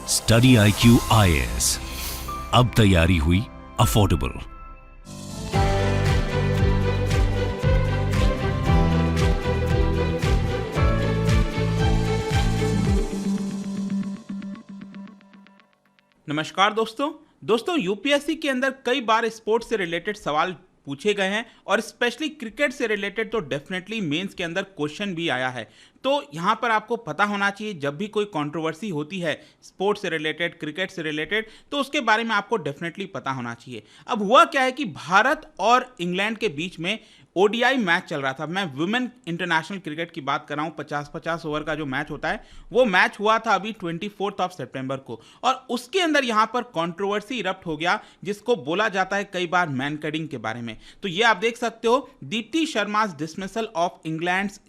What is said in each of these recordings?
Study IQ IAS, अब तैयारी हुई अफोर्डेबल। नमस्कार दोस्तों यूपीएससी के अंदर कई बार स्पोर्ट्स से रिलेटेड सवाल पूछे गए हैं और स्पेशली क्रिकेट से रिलेटेड तो डेफिनेटली मेंस के अंदर क्वेश्चन भी आया है। तो यहाँ पर आपको पता होना चाहिए जब भी कोई कंट्रोवर्सी होती है स्पोर्ट्स से रिलेटेड, क्रिकेट से रिलेटेड, तो उसके बारे में आपको डेफिनेटली पता होना चाहिए। अब हुआ क्या है कि भारत और इंग्लैंड के बीच में ओडीआई मैच चल रहा था। मैं वुमेन इंटरनेशनल क्रिकेट की बात कर रहा हूँ। 50-50 ओवर का जो मैच होता है वो मैच हुआ था अभी 24 सितंबर को, और उसके अंदर यहाँ पर कंट्रोवर्सी इरप्ट हो गया जिसको बोला जाता है कई बार मैनकडिंग के बारे में। तो ये आप देख सकते हो, दीप्ति शर्मा's dismissal of England's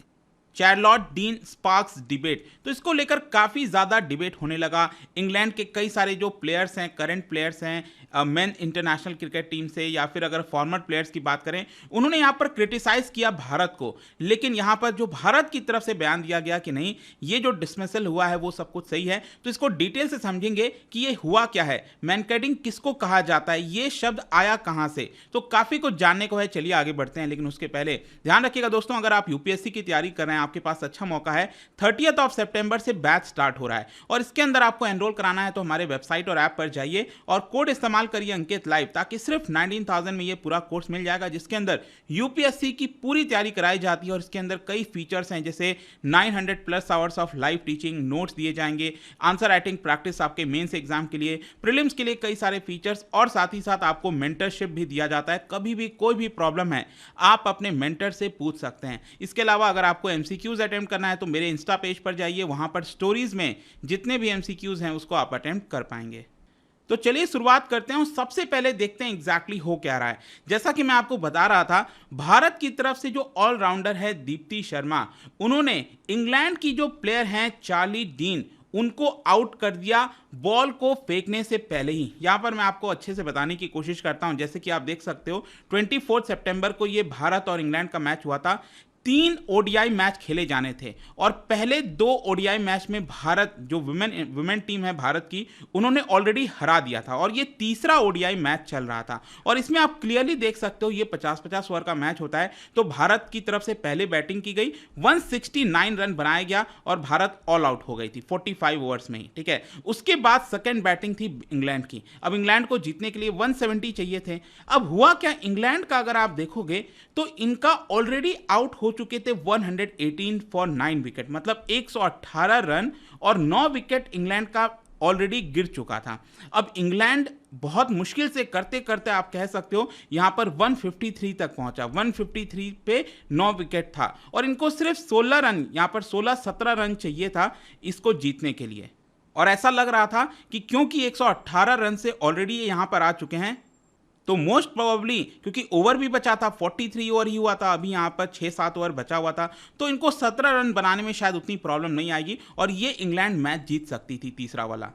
Charlotte Dean sparks debate. तो इसको लेकर काफ़ी ज़्यादा डिबेट होने लगा। इंग्लैंड के कई सारे जो प्लेयर्स हैं, करंट प्लेयर्स हैं मेन इंटरनेशनल क्रिकेट टीम से, या फिर अगर फॉर्मर प्लेयर्स की बात करें, उन्होंने यहाँ पर क्रिटिसाइज़ किया भारत को। लेकिन यहाँ पर जो भारत की तरफ से बयान दिया गया कि नहीं, ये जो डिसमिसल हुआ है वो सब कुछ सही है। तो इसको डिटेल से समझेंगे कि ये हुआ क्या है, मैनकडिंग किसको कहा जाता है, ये शब्द आया कहाँ से। तो काफ़ी कुछ जानने को है, चलिए आगे बढ़ते हैं। लेकिन उसके पहले ध्यान रखिएगा दोस्तों, अगर आप यूपीएससी की तैयारी कर रहे हैं, आपके पास अच्छा मौका है। 30 सितंबर से बैच स्टार्ट हो रहा है और इसके अंदर आपको एनरोल कराना है तो हमारे वेबसाइट और ऐप पर जाइए और कोड इस्तेमाल करिए अंकित लाइव, ताकि सिर्फ 19,000 में ये पूरा कोर्स मिल जाएगा, जिसके अंदर यूपीएससी की पूरी तैयारी कराई जाती है। और इसके अंदर कई फीचर्स हैं, जैसे 900+ hours of live teaching, notes दिए जाएंगे, आंसर राइटिंग प्रैक्टिस आपके मेंस एग्जाम के लिए, प्रीलिम्स के लिए कई सारे फीचर्स, और साथ ही साथ आपको मेंटरशिप भी दिया जाता है। कभी भी कोई भी प्रॉब्लम है आप अपने मेंटर से पूछ सकते हैं। इसके अलावा अगर आपको एमसीक्यूज अटेम्प्ट करना है तो मेरे इंस्टा पेज पर जाइए, वहां पर स्टोरीज में जितने भी एमसीक्यूज हैं उसको आप अटेम्प्ट कर पाएंगे। तो चलिए शुरुआत करते हैं। सबसे पहले देखते हैं एग्जैक्टली हो क्या रहा है। जैसा कि मैं आपको बता रहा था, भारत की तरफ से जो ऑलराउंडर है दीप्ति शर्मा, उन्होंने इंग्लैंड की जो प्लेयर हैं चार्ली डीन, उनको आउट कर दिया बॉल को फेंकने से पहले ही। यहां पर मैं आपको अच्छे से बताने की कोशिश करता हूं। जैसे कि आप देख सकते हो, 24 सितंबर को ये भारत और इंग्लैंड का मैच हुआ था। 3 ओडीआई मैच खेले जाने थे और पहले 2 ओडीआई मैच में भारत, जो वुमेन टीम है भारत की, उन्होंने ऑलरेडी हरा दिया था और ये तीसरा ओडीआई मैच चल रहा था। और इसमें आप क्लियरली देख सकते हो, ये 50-50 ओवर का मैच होता है। तो भारत की तरफ से पहले बैटिंग की गई, 169 रन बनाया गया और भारत ऑल आउट हो गई थी 45 ओवर्स में ही, ठीक है। उसके बाद सेकेंड बैटिंग थी इंग्लैंड की। अब इंग्लैंड को जीतने के लिए 170 चाहिए थे। अब हुआ क्या, इंग्लैंड का अगर आप देखोगे तो इनका ऑलरेडी आउट हो चुके थे 118 फॉर 9 विकेट, मतलब 118 रन, और 9 विकेट इंग्लैंड का ऑलरेडी गिर चुका था। अब इंग्लैंड बहुत मुश्किल से करते करते आप कह सकते हो यहां पर 153 तक पहुंचा। 153 पे 9 विकेट था और इनको सिर्फ 16 रन, यहां पर 16-17 रन चाहिए था इसको जीतने के लिए। और ऐसा लग रहा था कि क्योंकि 118 रन से ऑलरेडी यहां पर आ चुके हैं, तो मोस्ट प्रोबेबली, क्योंकि ओवर भी बचा था, 43 ओवर ही हुआ था, अभी यहाँ पर 6-7 ओवर बचा हुआ था, तो इनको 17 रन बनाने में शायद उतनी प्रॉब्लम नहीं आएगी और ये इंग्लैंड मैच जीत सकती थी तीसरा वाला।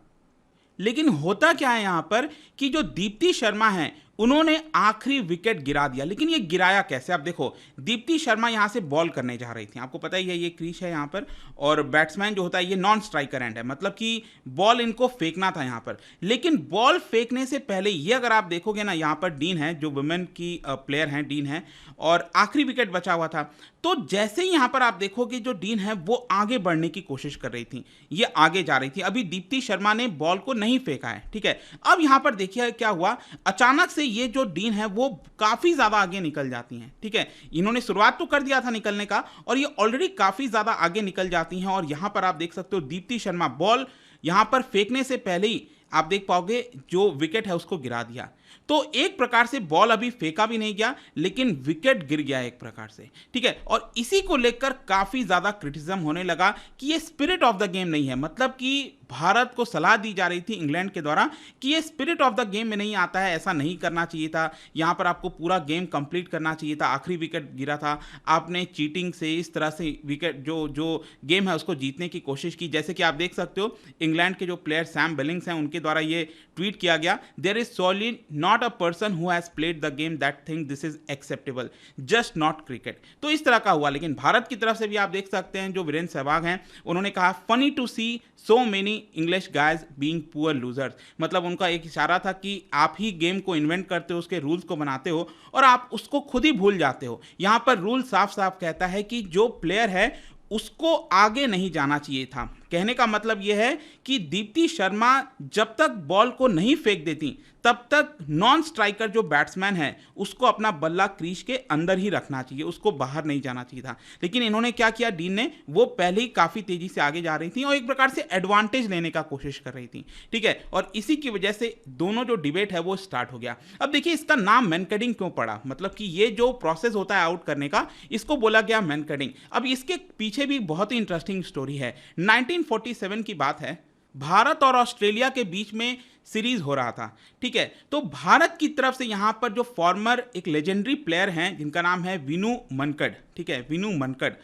लेकिन होता क्या है यहाँ पर कि जो दीप्ति शर्मा है उन्होंने आखिरी विकेट गिरा दिया। लेकिन ये गिराया कैसे, आप देखो, दीप्ति शर्मा यहाँ से बॉल करने जा रही थी, आपको पता ही है ये क्रीज है यहाँ पर, और बैट्समैन जो होता है ये नॉन स्ट्राइकर एंड है, मतलब कि बॉल इनको फेंकना था यहाँ पर। लेकिन बॉल फेंकने से पहले ये अगर आप देखोगे ना, यहाँ पर डीन है, जो वुमेन की प्लेयर हैं, डीन है, और आखिरी विकेट बचा हुआ था। तो जैसे ही यहाँ पर आप देखोगे जो डीन है वो आगे बढ़ने की कोशिश कर रही थी, ये आगे जा रही थी। अभी दीप्ति शर्मा ने बॉल को नहीं फेंका है, ठीक है। अब यहाँ पर देखिए क्या हुआ, अचानक से ये जो डीन है वो काफी ज्यादा आगे निकल जाती हैं, ठीक है। इन्होंने शुरुआत तो कर दिया था निकलने का और ये ऑलरेडी काफी ज्यादा आगे निकल जाती हैं। और यहां पर आप देख सकते हो दीप्ति शर्मा बॉल यहां पर फेंकने से पहले ही आप देख पाओगे जो विकेट है उसको गिरा दिया। तो एक प्रकार से बॉल अभी फेंका भी नहीं गया, लेकिन विकेट गिर गया एक प्रकार से, ठीक है। और इसी को लेकर काफी ज्यादा क्रिटिसिज्म होने लगा कि ये स्पिरिट ऑफ द गेम नहीं है, मतलब कि भारत को सलाह दी जा रही थी इंग्लैंड के द्वारा कि ये स्पिरिट ऑफ द गेम में नहीं आता है, ऐसा नहीं करना चाहिए था, यहाँ पर आपको पूरा गेम कंप्लीट करना चाहिए था, आखिरी विकेट गिरा था, आपने चीटिंग से इस तरह से विकेट जो गेम है उसको जीतने की कोशिश की। जैसे कि आप देख सकते हो इंग्लैंड के जो प्लेयर सैम बिलिंग्स हैं उनके द्वारा ये ट्वीट किया गया, there is solid not a person who has played the game that think this is acceptable, just not cricket. तो इस तरह का हुआ। लेकिन भारत की तरफ से भी आप देख सकते हैं जो वीरेंद्र सहवाग हैं उन्होंने कहा, funny to see so many English guys being poor losers, मतलब उनका एक इशारा था कि आप ही गेम को इन्वेंट करते हो, उसके रूल्स को बनाते हो और आप उसको खुद ही भूल जाते हो। यहाँ पर रूल साफ साफ कहता है कि जो प्लेयर है उसको आगे नहीं जाना चाहिए था। कहने का मतलब यह है कि दीप्ति शर्मा जब तक बॉल को नहीं फेंक देती तब तक नॉन स्ट्राइकर जो बैट्समैन है उसको अपना बल्ला क्रीज के अंदर ही रखना चाहिए, उसको बाहर नहीं जाना चाहिए था। लेकिन इन्होंने क्या किया, डीन ने, वो पहले ही काफ़ी तेज़ी से आगे जा रही थी और एक प्रकार से एडवांटेज लेने का कोशिश कर रही थी, ठीक है। और इसी की वजह से दोनों जो डिबेट है वो स्टार्ट हो गया। अब देखिए इसका नाम मैनकडिंग क्यों पड़ा, मतलब कि ये जो प्रोसेस होता है आउट करने का, इसको बोला गया मैनकडिंग। अब इसके पीछे भी बहुत ही इंटरेस्टिंग स्टोरी है। 1947 की बात है, भारत और ऑस्ट्रेलिया के बीच में सीरीज हो रहा था, ठीक है। तो भारत की तरफ से यहां पर जो फॉर्मर एक लेजेंडरी प्लेयर हैं जिनका नाम है विनू मनकड, ठीक है, विनू मनकड,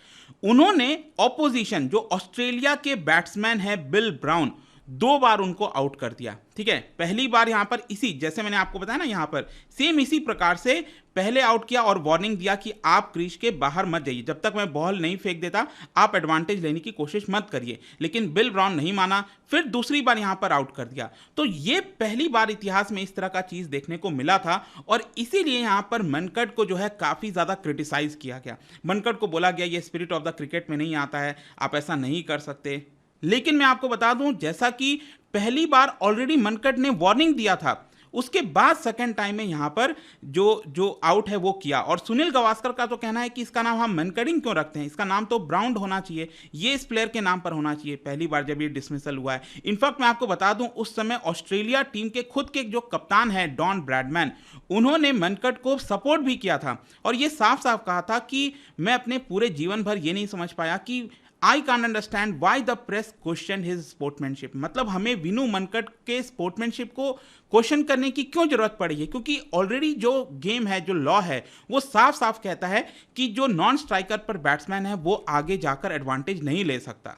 उन्होंने ऑपोजिशन जो ऑस्ट्रेलिया के बैट्समैन है बिल ब्राउन, 2 बार उनको आउट कर दिया, ठीक है। पहली बार यहां पर इसी, जैसे मैंने आपको बताया ना, यहां पर सेम इसी प्रकार से पहले आउट किया और वार्निंग दिया कि आप क्रीज के बाहर मत जाइए, जब तक मैं बॉल नहीं फेंक देता आप एडवांटेज लेने की कोशिश मत करिए। लेकिन बिल ब्राउन नहीं माना, फिर दूसरी बार यहां पर आउट कर दिया। तो ये पहली बार इतिहास में इस तरह का चीज देखने को मिला था और इसीलिए यहां पर मनकड को जो है काफी ज्यादा क्रिटिसाइज किया गया। मनकड को बोला गया ये स्पिरिट ऑफ द क्रिकेट में नहीं आता है, आप ऐसा नहीं कर सकते। लेकिन मैं आपको बता दूं, जैसा कि पहली बार ऑलरेडी मनकड ने वार्निंग दिया था, उसके बाद सेकंड टाइम में यहां पर जो आउट है वो किया। और सुनील गावस्कर का तो कहना है कि इसका नाम हम मनकडिंग क्यों रखते हैं, इसका नाम तो ब्राउन होना चाहिए, ये इस प्लेयर के नाम पर होना चाहिए, पहली बार जब ये डिसमिसल हुआ है। इनफैक्ट मैं आपको बता दूं, उस समय ऑस्ट्रेलिया टीम के खुद के जो कप्तान है डॉन ब्रैडमैन, उन्होंने मनकड को सपोर्ट भी किया था और ये साफ साफ कहा था कि मैं अपने पूरे जीवन भर ये नहीं समझ पाया कि I can understand why the press question his sportsmanship, मतलब हमें विनू मनकड के स्पोर्ट्समैनशिप को क्वेश्चन करने की क्यों जरूरत पड़ी है, क्योंकि ऑलरेडी जो गेम है, जो लॉ है, वो साफ साफ कहता है कि जो नॉन स्ट्राइकर पर बैट्समैन है वो आगे जाकर एडवांटेज नहीं ले सकता।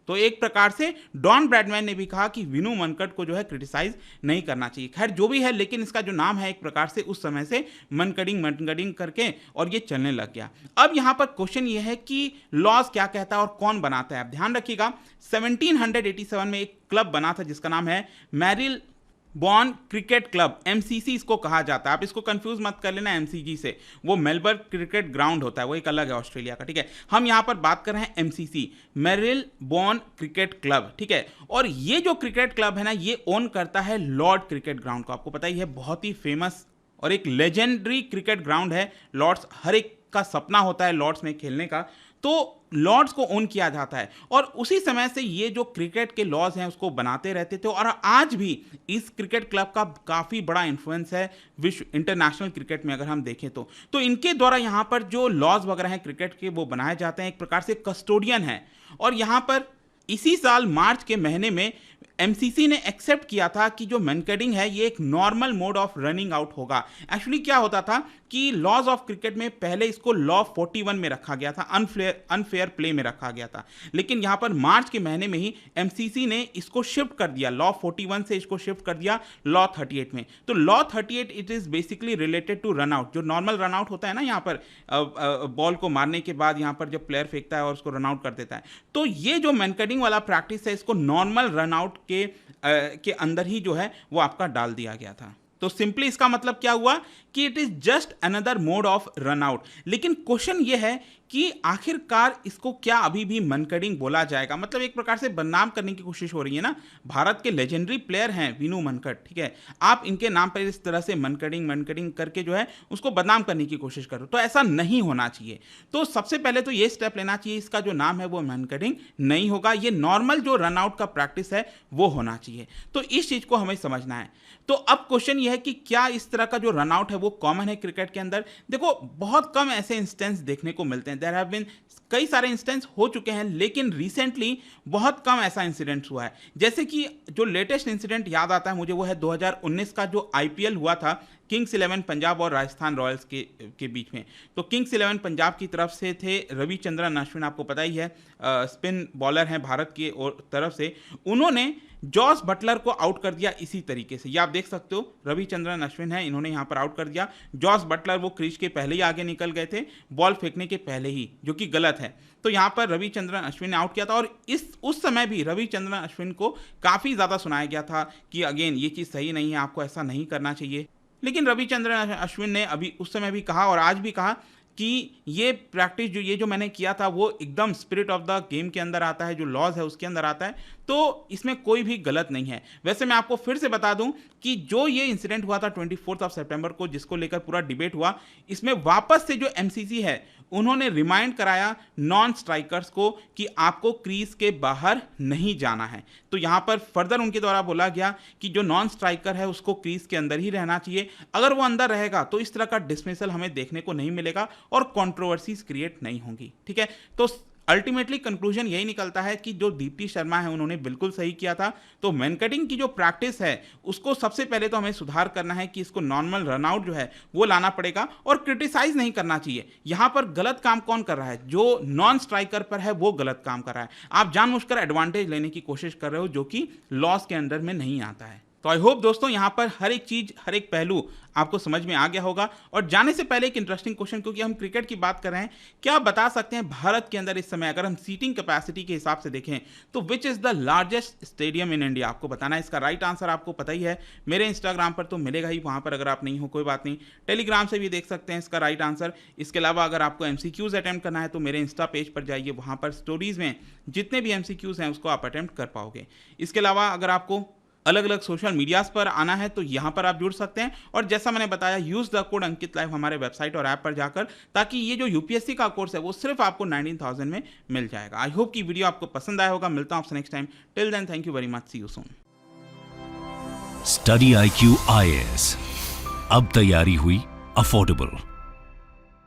तो एक प्रकार से डॉन ब्रैडमैन ने भी कहा कि विनू मनकड को जो है क्रिटिसाइज नहीं करना चाहिए। खैर जो भी है, लेकिन इसका जो नाम है एक प्रकार से उस समय से मनकडिंग करके और ये चलने लग गया। अब यहां पर क्वेश्चन ये है कि लॉज क्या कहता है और कौन बनाता है। आप ध्यान रखिएगा, 1787 में एक क्लब बना था जिसका नाम है Merrill born cricket club, MCC इसको कहा जाता है। आप इसको कंफ्यूज मत कर लेना एमसीजी से, वो मेलबर्न क्रिकेट ग्राउंड होता है, वो एक अलग है ऑस्ट्रेलिया का, ठीक है। हम यहां पर बात कर रहे हैं MCC, Merrill born cricket club, ठीक है। और ये जो क्रिकेट क्लब है ना, ये ओन करता है लॉर्ड क्रिकेट ग्राउंड को। आपको पता ही है, बहुत ही फेमस और एक लेजेंडरी क्रिकेट ग्राउंड है लॉर्ड्स, हर एक का सपना होता है लॉर्ड्स में खेलने का, तो लॉर्ड्स को ओन किया जाता है। और उसी समय से ये जो क्रिकेट के लॉज हैं उसको बनाते रहते थे और आज भी इस क्रिकेट क्लब का काफ़ी बड़ा इन्फ्लुएंस है विश्व इंटरनेशनल क्रिकेट में अगर हम देखें तो इनके द्वारा यहाँ पर जो लॉज वगैरह हैं क्रिकेट के वो बनाए जाते हैं, एक प्रकार से कस्टोडियन है। और यहाँ पर इसी साल मार्च के महीने में एमसीसी ने एक्सेप्ट किया था कि जो मनकडिंग है ये एक normal mode of running out होगा। एक्चुअली क्या होता था कि लॉज ऑफ क्रिकेट में पहले इसको लॉ 41 में रखा गया था, अनफेयर प्ले में रखा गया था, लेकिन यहां पर मार्च के महीने में ही एमसीसी ने इसको शिफ्ट कर दिया, लॉ 41 से इसको शिफ्ट कर दिया लॉ 38 में। तो law 38 it is basically related to run out, जो नॉर्मल रन आउट होता है ना, यहाँ पर बॉल को मारने के बाद यहाँ पर जब प्लेयर फेंकता है और उसको रन आउट कर देता है, तो ये जो मनकडिंग वाला प्रैक्टिस है इसको नॉर्मल रन आउट के अंदर ही जो है वो आपका डाल दिया गया था। तो सिंपली इसका मतलब क्या हुआ कि it is just another mode of run out. लेकिन क्वेश्चन ये है कि आखिरकार इसको क्या अभी भी मनकडिंग बोला जाएगा, मतलब एक प्रकार से बदनाम करने की कोशिश हो रही है ना। भारत के लेजेंडरी प्लेयर हैं विनू मनकड, ठीक है, आप इनके नाम पर इस तरह से मनकडिंग करके जो है उसको बदनाम करने की कोशिश करो, तो ऐसा नहीं होना चाहिए। तो सबसे पहले तो ये स्टेप लेना चाहिए, इसका जो नाम है वो मनकडिंग नहीं होगा, ये नॉर्मल जो रन आउट का प्रैक्टिस है वो होना चाहिए। तो इस चीज को हमें समझना है। तो अब क्वेश्चन ये है कि क्या इस तरह का जो रन आउट है वो कॉमन है क्रिकेट के अंदर। देखो बहुत कम ऐसे इंस्टेंस देखने को मिलते हैं, देयर हैव बीन कई सारे इंस्टेंस हो चुके हैं, लेकिन रिसेंटली बहुत कम ऐसा इंसिडेंट हुआ है। जैसे कि जो लेटेस्ट इंसिडेंट याद आता है मुझे वो है 2019 का जो आईपीएल हुआ था किंग्स 11 पंजाब और राजस्थान रॉयल्स के बीच में। तो किंग्स 11 पंजाब की तरफ से थे रविचंद्रन अश्विन, आपको पता ही है स्पिन बॉलर हैं भारत की तरफ से, उन्होंने जॉस बटलर को आउट कर दिया इसी तरीके से। ये आप देख सकते हो, रविचंद्रन अश्विन है, इन्होंने यहाँ पर आउट कर दिया जॉस बटलर, वो क्रीज के पहले ही आगे निकल गए थे बॉल फेंकने के पहले ही, जो कि गलत गलत है। तो यहाँ पर रविचंद्रन अश्विन ने आउट किया था और उस समय भी रविचंद्रन अश्विन को काफ़ी ज़्यादा सुनाया गया था कि अगेन ये चीज़ सही नहीं है, आपको ऐसा नहीं करना चाहिए। लेकिन रविचंद्रन अश्विन ने अभी उस समय भी कहा और आज भी कहा कि ये प्रैक्टिस जो मैंने किया था वो एकदम स्पिरिट ऑफ द गेम के अंदर आता है, जो लॉज है उसके अंदर आता है, तो इसमें कोई भी गलत नहीं है। वैसे मैं आपको फिर से बता दूं कि जो ये इंसिडेंट हुआ था 24 सितंबर को, जिसको लेकर पूरा डिबेट हुआ, इसमें वापस से जो एमसीसी है उन्होंने रिमाइंड कराया नॉन स्ट्राइकर्स को कि आपको क्रीज के बाहर नहीं जाना है। तो यहाँ पर फर्दर उनके द्वारा बोला गया कि जो नॉन स्ट्राइकर है उसको क्रीज के अंदर ही रहना चाहिए, अगर वो अंदर रहेगा तो इस तरह का डिसमिसल हमें देखने को नहीं मिलेगा और कंट्रोवर्सीज क्रिएट नहीं होंगी। ठीक है, तो अल्टीमेटली कंक्लूजन यही निकलता है कि जो दीप्ति शर्मा है उन्होंने बिल्कुल सही किया था। तो वेंकटिंग की जो प्रैक्टिस है उसको सबसे पहले तो हमें सुधार करना है कि इसको नॉर्मल रनआउट जो है वो लाना पड़ेगा और क्रिटिसाइज नहीं करना चाहिए। यहाँ पर गलत काम कौन कर रहा है? जो नॉन स्ट्राइकर पर है वो गलत काम कर रहा है। आप जानबूझकर एडवांटेज लेने की कोशिश कर रहे हो जो कि लॉस के अंडर में नहीं आता है। तो आई होप दोस्तों यहाँ पर हर एक चीज, हर एक पहलू आपको समझ में आ गया होगा। और जाने से पहले एक इंटरेस्टिंग क्वेश्चन, क्योंकि हम क्रिकेट की बात कर रहे हैं, क्या आप बता सकते हैं भारत के अंदर इस समय अगर हम सीटिंग कैपेसिटी के हिसाब से देखें तो which is the largest stadium in India? आपको बताना है। इसका राइट आंसर आपको पता ही है, मेरे इंस्टाग्राम पर तो मिलेगा ही, वहां पर अगर आप नहीं हो कोई बात नहीं, टेलीग्राम से भी देख सकते हैं इसका राइट आंसर। इसके अलावा अगर आपको एमसीक्यूज अटेम्प्ट करना है तो मेरे इंस्टा पेज पर जाइए, वहां पर स्टोरीज में जितने भी एमसीक्यूज हैं उसको आप अटेम्प्ट कर पाओगे। इसके अलावा अगर आपको अलग अलग सोशल मीडियाज पर आना है तो यहाँ पर आप जुड़ सकते हैं। और जैसा मैंने बताया, use the code Ankit live हमारे वेबसाइट और ऐप पर जाकर, ताकि ये जो यूपीएससी का कोर्स है वो सिर्फ आपको 19,000 में मिल जाएगा। आई होप कि वीडियो आपको पसंद आया होगा। मिलता हूँ आपसे next time. Till then, thank you very much, see you soon. Study IQ IAS, अब तैयारी हुई अफोर्डेबल।